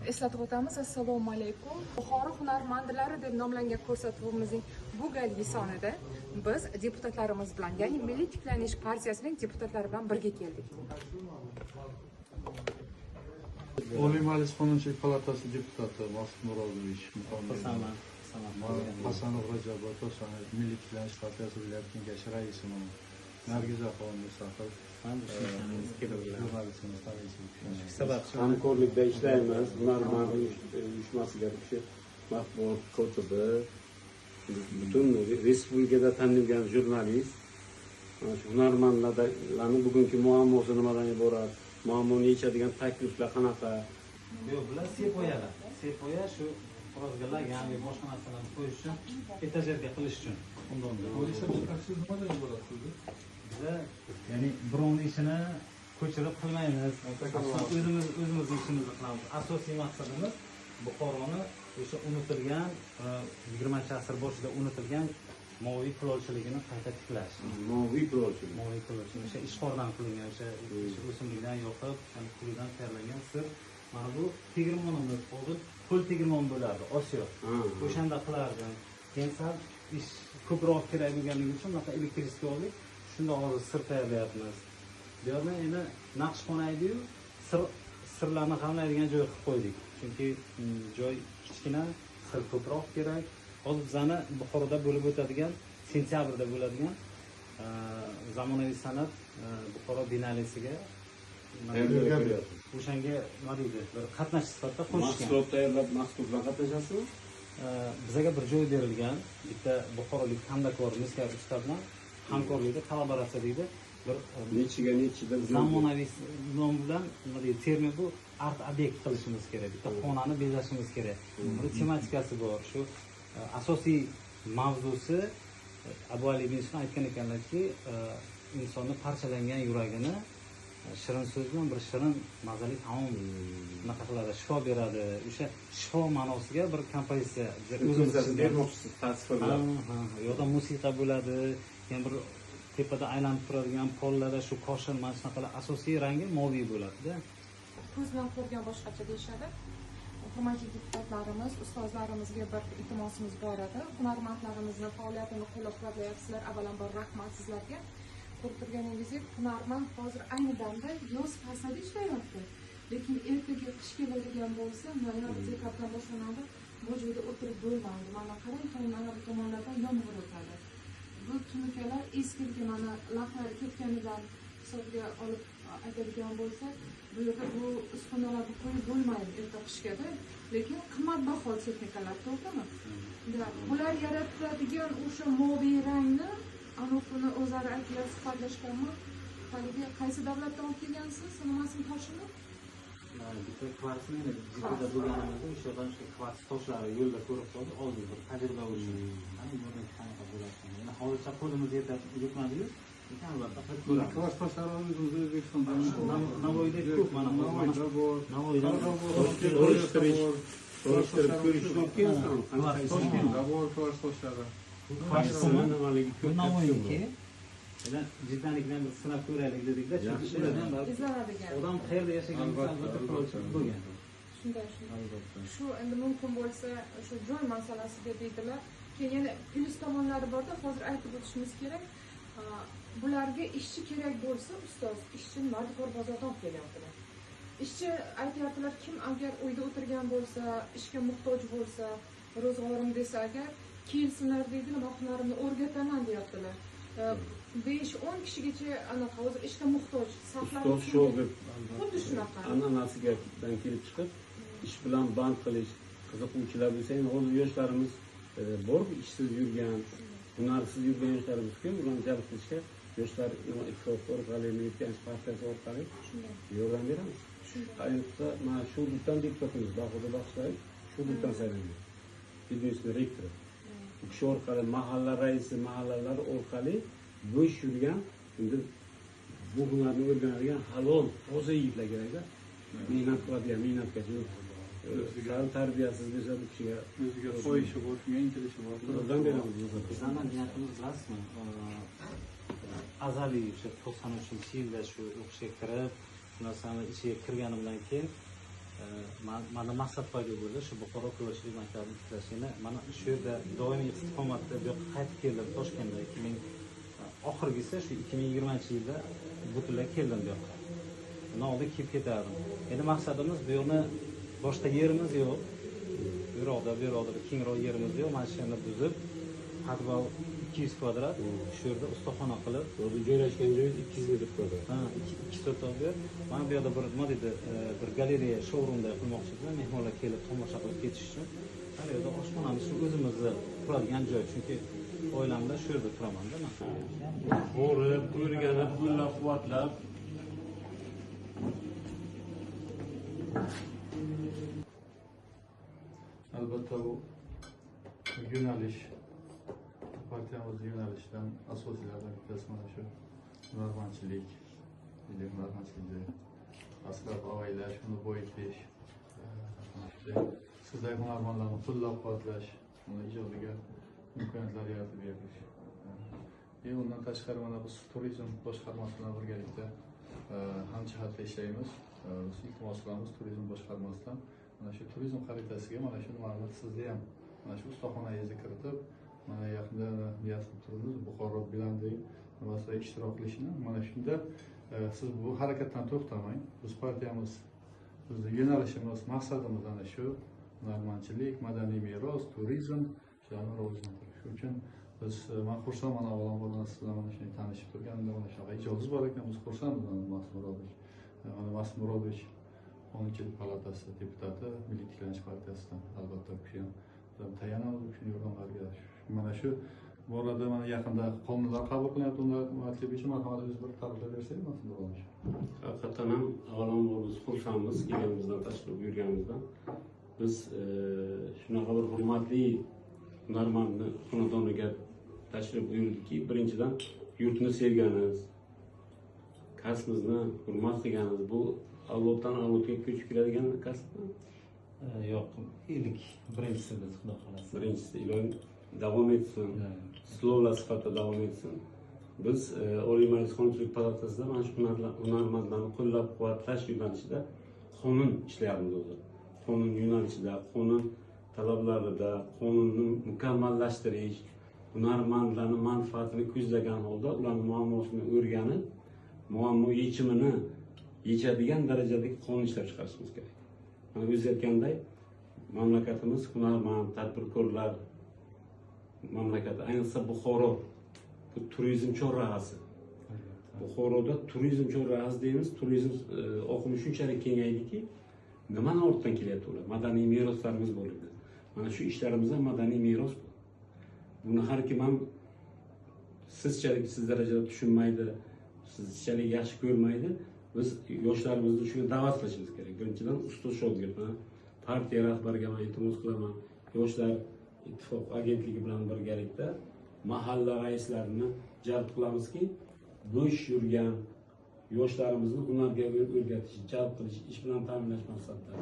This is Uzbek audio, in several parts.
Eslatib o'tamiz. Assalomu alaykum. Buxoro hunarmandlari deb nomlangan ko'rsatuvimizning bu galgi sonida biz deputatlarimiz bilan, ya'ni Milliy tiklanish partiyasining deputatlari bilan birga keldik. Oliy Majlis Qonunchilik palatasi deputati Maqsud Murodovich Hasanov Rajabov To'sanov, Milliy tiklanish partiyasi viloyat kengashi raisi Nargiza xonim Mustaqil, sabab hamkorlikda ishlaymiz. Hunarmandlik uyushmasiga matbuot kotibi, butun respublikada tanilgan jurnalist. Hunarmandlarning bugungi muammosi nimadan iborat? Muammoni yechadigan takliflar qanaqa? Yo'q, bular sepoyalar. Sepoya shu rozgalar, ya'ni boshqa narsalarni qo'yish uchun, etajerga qilish uchun. Undan biza ya'ni birovni ishini ko'chirib qilmaymiz. O'zimiz ishimizni qilamiz. Asosiy maqsadimiz Buxoroni o'sha unutilgan 20-asr boshida unutilgan moviy kulolchiligini qayta tiklash. Moviy kulolchilik. O'sha ishxo'rdan qilingan, o'sha o'simlikdan yoqib, qulidan tayyorlangan sir. Mana bu tegirmonimiz hozir qo'l tegirmon bo'lardi, Osiyo. O'shanda qilardim. Keyin sal ish ko'proq kerak bo'lganligi uchun mana elektrikka oldik. Shunda hozir sir tayyorlayapmiz. Bu yerda endi naqshxona edi-yu, sirlarni qamlaydigan joy qilib qo'ydik. Chunki joy kichkina, sir ko'proq kerak. Hozir bizani Buxoroda bo'lib o'tadigan, sentyabrda bo'ladigan zamonaviy san'at Buxoro binalisiga o'shanga nima deydi, bir qatnashchi sifatida qo'shishgan. Mahsulot tayyorlab, mahsulot bilan qatnashasizmi? Bizga bir joy berilgan, bitta buxorolik hamdakor miskar usta bilan hamkorlikda kollaboratsiya deydi. Bir nechiga zamonaviy nom bilan nima deydi, termin bu art obyekt qilishimiz kerak. Bitta xonani bezashimiz kerak. Bir tematikasi bor. Shu asosiy mavzusi Abu Ali ibn Sino aytgan ekanlarki, insonni parchalangan yuragini shirin so'z bilan bir shirin mazali taom bunaqa qiladi, shifo beradi. O'sha shifo ma'nosiga bir kompozitsiya o'zimiz bermoqchisiz, tasvirlab. Yo'da musiqa bo'ladi, yana bir tepada aylanib turadigan pollarda shu koshin mana shunaqalar asosiy rangi moviy bo'ladi-da. Ko'z bilan ko'rgan boshqacha deyishadi. Hurmatli deputatlarimiz, ustozlarimizga bir iltimosimiz bor edi. Hunarmandlarimizni faoliyatini qo'llab-quvvatlayapsizlar. Avvalambor rahmat sizlarga. Ko'rib turganingizdek, hunarmand hozir ayni damda yoz faslida ishlayapti. Lekin ertaga qish keladigan bo'lsa, noyabr dekabrdan boshlanadi, bu joyda o'tirib bo'lmaydi. Mana qarang, mana bu tomonlardan yomg'ir o'tadi. Bu tunukalar eski mana laxlari ketganidan hisobga olib aytadigan bo'lsak, bu yerda bu uskunalarni qo'yib bo'lmaydi erta qishgada. Lekin qimmatbaho texnikalar, to'g'rimi? Bular yaratadigan o'sha moviy rangni Anofuni o'zlari aytdilar, suhbatlashganmi? Haligi qaysi davlatdan olib kelgansiz? Nimasini toshini? Bitta kvartsni jipida bo'lganimizda o'sha yerdan shu kvarts toshlari yo'lda ko'rib qoldi, oldin bir tajriba uchun. Mana bunday qanaqa bo'ladi? Yana hozircha qo'limiz yetmadi-yu. Lekin albatta qilib ko'ramiz. Kvarts toshlari O'zbekistonda Navoiyda ko'p, mana Navoiyda ko'rish mumkin. Kvarts toshlari. Navoiyki, jiddanlikdan bir sinab ko'raylik dedikda, chunki odam qayerda yashaganini albatta qiluvchi bo'lgan. Shunday. Shu endi mumkin bo'lsa, shu joy masalasida deydilar. Keyin yana plyus tomonlari borda, hozir aytib o'tishimiz kerak. Bularga ishchi kerak bo'lsa, ustoz, ishchini Mardikor bozordan olib kelyaptilar. Ishchi aytyaptilar, kim agar uyda o'tirgan bo'lsa, ishga muhtoj bo'lsa, ro'zg'orim desa agar kelsinlar deydilar, hunarimni o'rgataman deyaptilar. 5-10 kishigacha anaqa hozir ishga muhtoj, ustoz shogird xuddi shunaqa an'anasidan kelib chiqib ish bilan band qilish qiziquvchilar bo'lsa, endi hozir yoshlarimiz bor, ishsiz yurgan, hunarsiz yurgan yoshlarimiz ko'p, ularni jalb qilishga yoshlar ittifoqi orqali, Milliy partiyasi orqali yordam beramiz. Ayniqsa mana shu hududdan deputatimiz Bahodir Baxshiyev shu hududdan saylangan. Biznesning rektori. Bu kishi orqali mahalla raisi, mahallalar orqali bo'sh yurgan endi bu hunarni o'rganadigan halol toza yigitlar kerakda. Mehnat qiladigan, mehnatkash sal tarbiyasiz desa bu kishiga o'ziga qo'yishi bor, shunga intilishi bor. yordam beramiz. Bizlarni niyatimiz bilasizmi? Azaliy o'sha 93-yilda shu o'qishga kirib, shu narsani ichiga kirgani bilan keyin mana maqsad paydo bo'ldi, shu Buxoro kurashchilik maktabini tiklashini. Mana shu yerda doimiy istiqomatda bu yoqqa qaytib keldim Toshkentda 2000 oxirgisi shu 2020-yilda butunlay keldim bu yoqqa. Bundan oldin kelib ketardim. Endi maqsadimiz bu yoqni boshqa yerimiz yo'q. Bu yoqda kengroq yerimiz yo'q. Mana shu yerni buzib, hadval 200 kvadrat shu yerda ustaxona qilib, O'zi joylashgan joyi 200 metr kvadrat. ha, 2 so'tov. Mana bu yerda bir nima deydi, bir galereya, showroomda qilmoqchi edim. Mehmonlar kelib tomosha qilib ketish uchun. Mana yerda oshxonamiz shu o'zimizni turadigan joy, chunki oilamda shu yerda turaman-da men. Bo'rib, o'rganib, qo'llab-quvvatlab Albatta bu yo'nalish, partiyamiz yo'nalishidan asosiylardan bittasi mana shu hunarmandchilik, hunarmandchilikda asrab avaylash, uni boyitish, sizdagi hunarmandlarni qo'llab-quvvatlash, uni ijodiga imkoniyatlar yaratib berish. Undan tashqari mana biz turizm boshqarmasi bilan birgalikda hamjihatda ishlaymiz. Biz iltimos qilamiz turizm boshqarmasidan mana shu turizm xaritasiga mana shu nimalarni sizni ham mana shu ustaxonangizni kiritib, mana yaqinda niyat qilib turibmiz Buxoro Bilandiy nimasida ishtirok qilishni. Mana shunda siz bu harakatdan to'xtamang. Biz partiyamiz, bizning yo'nalishimiz, maqsadimiz ana shu hunarmandchilik, madaniy meros, turizm shularni rivojlantirish. Shuning uchun biz men xursandman avvalambor siz bilan mana shunday tanishib turganimda, mana shunaqa ijodingiz bor ekan, biz xursandmiz. Mana Mas'ud Murodovich 10-yil palatasi deputati, Milliy tiklanish partiyasidan albatta u kishi ham tayanamiz u kishining yordamlariga. Mana shu borada mana yaqinda qonunlar qabul qilyapti, undan matlubi uchun marhamat bir tabriklar bersangiz Mas'ud Murodovich. haqiqatan ham avvalambor biz xursandmiz kelganimizdan, tashrif buyurganimizdan. Biz shunaqa bir hurmatli hunarmandni xonadoniga tashrif buyurdikki, birinchidan yurtni sevganiz, kasbimizni hurmat qilganimiz, bu avloddan avlodga ko'chib keladigan kasbmi? Yo'q, ilk birinchisi biz xudo xolasa. Birinchisi iloyim davom etsin, silovlar sifatida davom etsin. Biz Oliy Majlis Qonunchilik palatasida mana shu hunarmandlarni qo'llab-quvvatlash yo'nalishida qonun ishlayapmiz o'zi. Qonun yo'nalishida, qonun talablarida, qonunni mukammallashtirish, hunarmandlarning manfaatini ko'zlagan holda ularning muammosini o'rganib, muammo yechimini yechadigan darajadagi qonun ishlab chiqarishimiz kerak. Mana o'zi aytganday, mamlakatimiz hunarmand, tadbirkorlar mamlakati, ayniqsa Buxoro bu turizm chorrahasi. Buxoroda turizm chorrahasi deymiz, turizm oqimi shunchalik kengaydiki, nimani ortdan kelyapti ular? Madaniy meroslarimiz bor edi. Mana shu ishlarimizdan madaniy meros bu. Buni har kim ham sizchalik siz darajada tushunmaydi, sizchalik yaxshi ko'rmaydi. Biz yoshlarimizni shunga da'vat qilishimiz kerak. Birinchidan ustoz shogirdman, partiya rahbariga men iltimos qilaman. Yoshlar ittifoq agentligi bilan birgalikda mahalla raislarini jalb qilamizki, bo'sh yurgan yoshlarimizni hunarga o'rgatish, jalb qilish, ish bilan ta'minlash maqsadida.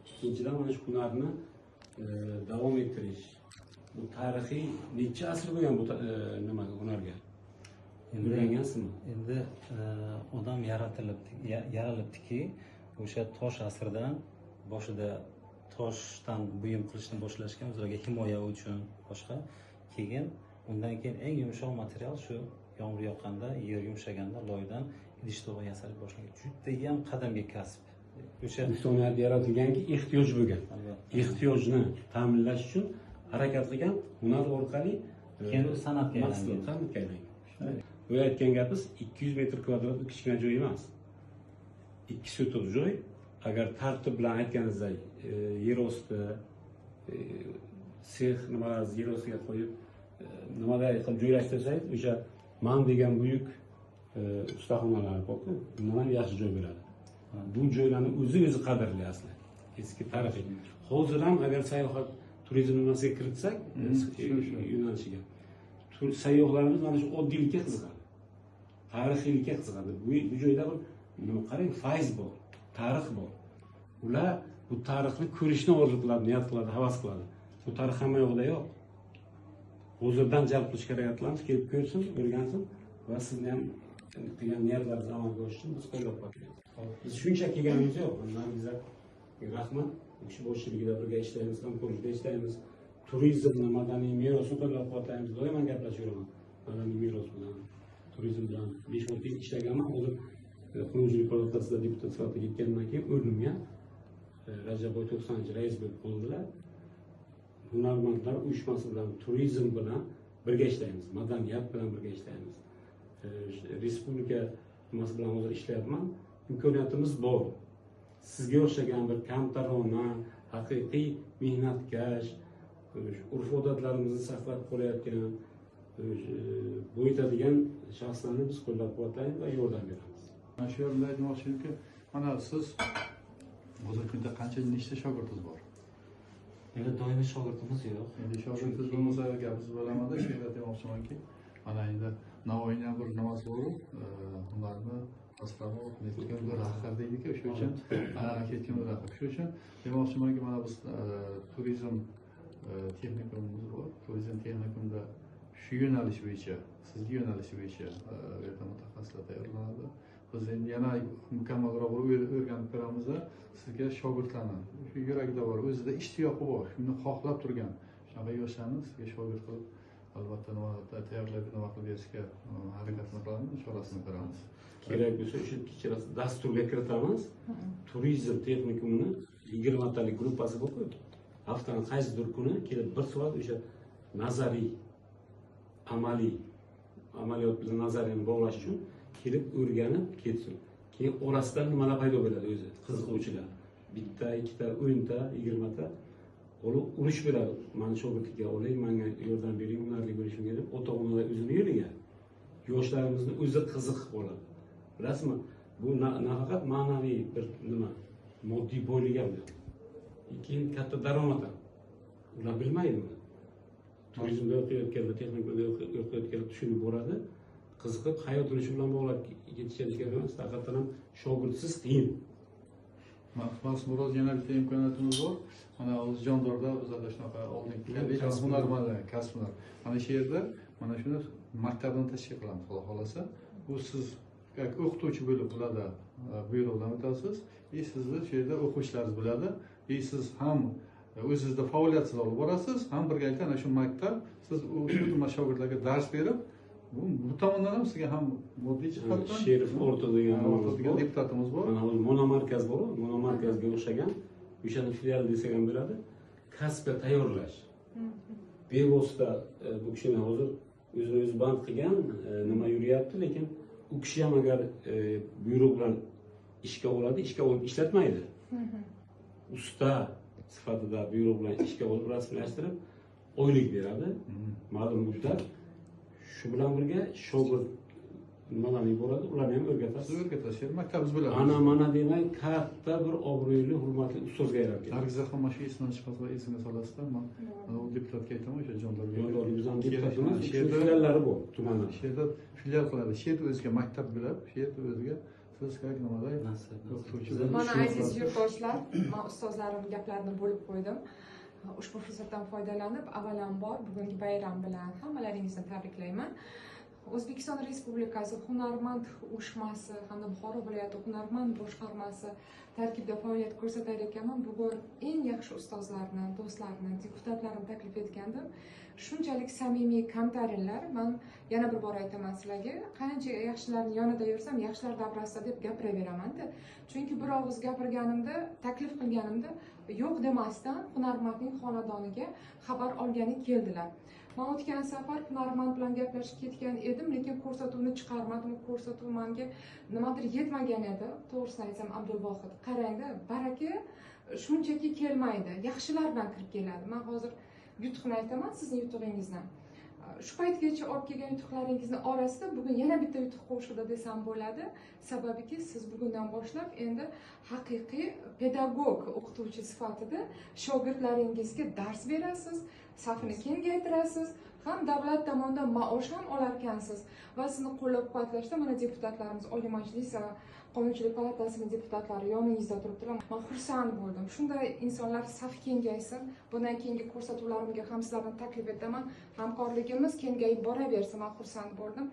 Ikkinchidan mana shu hunarni davom ettirish. Bu tarixiy necha asr bo'lgan bu nimaga hunarga? O'rgangansizmi? Endi odam yaralibdiki, o'sha tosh asridan boshida toshdan buyum qilishni boshlashgan, o'zlariga himoya uchun boshqa. Keyin undan keyin eng yumshoq material shu yomg'ir yoqqanda, yer yumshaganda loydan idish-to'g'a yasalib boshlagan. Juda ham qadimgi kasb. O'sha insoniyat yaratilganki ehtiyoj bo'lgan. Ehtiyojni ta'minlash uchun harakat qilgan, hunar orqali keyin san'atga aylangan. Bu aytgan gapimiz 200 metr kvadrat kichkina joy emas. 2 so'tov joy. Agar tartib bilan aytganingizdek, yer osti, sex nimalarni yer ostiga qo'yib, nimaday qilib joylashtirsangiz, o'sha man degan buyuk ustaxonalar borku, bundan yaxshi joy beradi. Bu joylarni o'zi qadrli asli. Eski tarixiy. Hozir ham agar sayohat turizm nimasiga kiritsak, yo'nalishiga sayyohlarimiz mana shu oddiylikka qiziqadi. tarixiylikka qiziqadi. Bu joyda bir nima qarang, fayz bor, tarix bor. Ular bu tarixni ko'rishni orzu qiladi, niyat qiladi, havas qiladi. Bu tarix hamma yoqda yo'q. Hozirdan jalb qilish kerak, kelib ko'rsin, o'rgansin va sizni ham qilgan niyatlaringizni amalga oshirsin, biz qo'llab-quvvatlaymiz. Biz shuncha kelganimiz yo'q. Bizga rahmat. Shu boshchiligida birga ishlaymiz, hamkorlikda ishlaymiz. Turizmni, madaniy merosni qo'llab-quvvatlaymiz. Doim gaplashib yuraman. Madaniy meros bilan, turizm bilan 5-6 yil ishlaganman. Hozir qonunchilik palatasida deputat sifatida ketgandan keyin o'rnimga Rajabboy 90 rais bo'lib qoldilar. Hunarmandlar uyushmasi bilan, turizm bilan birga ishlaymiz. Madaniyat bilan birga ishlaymiz. Respublika nimasi bilan hozir ishlayapman. Imkoniyatimiz bor. Sizga o'xshagan bir kamtarona, haqiqiy mehnatkash, urf-odatlarimizni saqlab qolayotgan, boyitadigan shaxslarni biz qo'llab-quvvatlaymiz va yordam beramiz. Mana shu yerda aytmoqchimki, mana siz hozirgi kunda qancha nechta shogirdingiz bor? Endi doimiy shogirdimiz yo'q. Endi shogirdingiz bo'lmasa gapingizni bo'lamanda, shu yerda demoqchimanki, mana endi Navoiydan bir nimasi bor, hunarni asrama netgan bir rahbar deydi-ku, o'sha uchun ketgan bir rahbar. Shu uchun demoqchimanki, mana biz turizm texnikumimiz bor. Turizm texnikumida shu yo'nalish bo'yicha, sizga yo'nalish bo'yicha yerda mutaxassislar tayyorlanadi. Biz endi yana mukammalroq o'rganib ko'ramizda, sizga shogirdlarni shu yuragida bor, o'zida ishtiyoqi bor, shuni xohlab turgan shunaqa yoshlarni sizga shogird qilib, albatta tayyorlab nima qilib berishga harakatini qilamiz, chorasini ko'ramiz. Kerak bo'lsa shu kechasi dasturga kiritamiz. Turizm texnikumini 20 talik gruppasi bor-ku. Haftaning qaysidir kuni kelib 1 soat o'sha nazariy, amaliy, amaliyot bilan nazariyani bog'lash uchun kelib o'rganib ketsin. Keyin orasidan nimalar paydo bo'ladi o'zi, qiziquvchilar. 1 ta, 2 ta, 10 ta, 20 ta olib urush beradi. Mani shogirdlikka oling, menga yordam bering, hunarli bo'lishimga deb ota-onalar o'zini yo'liga. Yoshlarimizni o'zi qiziq bo'ladi. Bilasizmi? Bu nafaqat ma'naviy bir nima, moddiy boylik ham. Keyin katta daromad ham. Ular bilmaydi buni. Turizmda o'qiyotganda, texnikada o'qiyotganda tushunib boradi. Qiziqib hayotini shu bilan bog'lab ketishadi kerak emas. Haqiqatan ham shogirdsiz qiyin. Maqsad yana bitta imkoniyatimiz bor. Mana Jondorda bizda shunaqa oldingi hunarmandlar, kasblar. Mana shu yerda mana shuni maktabdan tashkil qilamiz, Xudo xolasa. Bu siz o'qituvchi bo'lib bularda buyruqdan o'tasiz, sizni shu yerda o'quvchilaringiz bo'ladi. Siz ham o'zingizda faoliyatsiz olib borasiz, ham birgalikda ana shu maktab siz o'sha shogirdlarga dars berib, bu tomondan ham sizga ham moddiy jihatdan Sherif Orto degan deputatimiz bor. Mana hozir monomarkaz bor, monomarkazga o'xshagan o'shani filial desak ham bo'ladi. Kasbga tayyorlash. Bevosita bu kishini hozir o'zini o'zi band qilgan, nima yuryapti, lekin u kishi ham agar buyruq bilan ishga oladi, ishga olib ishlatmaydi. Usta sifatida buyruq bilan ishga olib rasmiylashtirib, oylik beradi. Ma'lum muddat. Shu bilan birga shogird nimalarni yuboradi, ularni ham o'rgatasiz. O'rgatasiz, maktabimiz bo'ladi. Ana mana demay, katta bir obro'li, hurmatli ustozga aylanib ketdi. Nargiza ham shu esidan chiqmasa esingizga solasizlar, men u deputatga aytaman, o'sha Jondorga. Jondorga biz ham deputatimiz, filiallari bor tumanda. Shu yerda filial qiladi. Shu yerda o'ziga maktab bo'lib, shu yerda o'ziga siz kerak nimada o'qituvchi. Mana aziz yurtdoshlar, men ustozlarim gaplarini bo'lib qo'ydim. Ushbu fursatdan foydalanib, avvalambor bugungi bayram bilan hammalaringizni tabriklayman. O'zbekiston Respublikasi Hunarmand uyushmasi hamda Buxoro viloyati Hunarmand boshqarmasi tarkibida faoliyat ko'rsatar ekanman. Bugun eng yaxshi ustozlarni, do'stlarni, deputatlarni taklif etgandim. Shunchalik samimiy, kamtarinlar. Men yana bir bor aytaman sizlarga, qancha yaxshilarning yonida yursam, yaxshilar dabrasida deb gapiraveraman-da. Chunki bir og'iz gapirganimda, taklif qilganimda yo'q demasdan hunarmandning xonadoniga xabar olgani keldilar. Men o'tgan safar hunarmand bilan gaplashib ketgan edim, lekin ko'rsatuvni chiqarmadim. Ko'rsatuv menga nimadir yetmagan edi. To'g'risini aytsam, Abdulvohid, qarangda, baraka shunchaki kelmaydi. Yaxshilar bilan kirib keladi. Men hozir yutuqni aytaman, sizning yutug'ingizdan. Shu paytgacha olib kelgan yutuqlaringizni orasida bugun yana bitta yutuq qo'shildi desam bo'ladi. Sababiki siz bugundan boshlab endi haqiqiy pedagog, o'qituvchi sifatida shogirdlaringizga dars berasiz, safini kengaytirasiz, ham davlat tomonidan maosh ham olarkansiz va sizni qo'llab-quvvatlashda mana deputatlarimiz, Oliy Majlis va Qonunchilik palatasining deputatlari yoningizda turibdilar. Men xursand bo'ldim. Shunday insonlar safi kengaysin. Bundan keyingi ko'rsatuvlarimga ham sizlarni taklif etaman. Hamkorligimiz kengayib boraversin. Men xursand bo'ldim.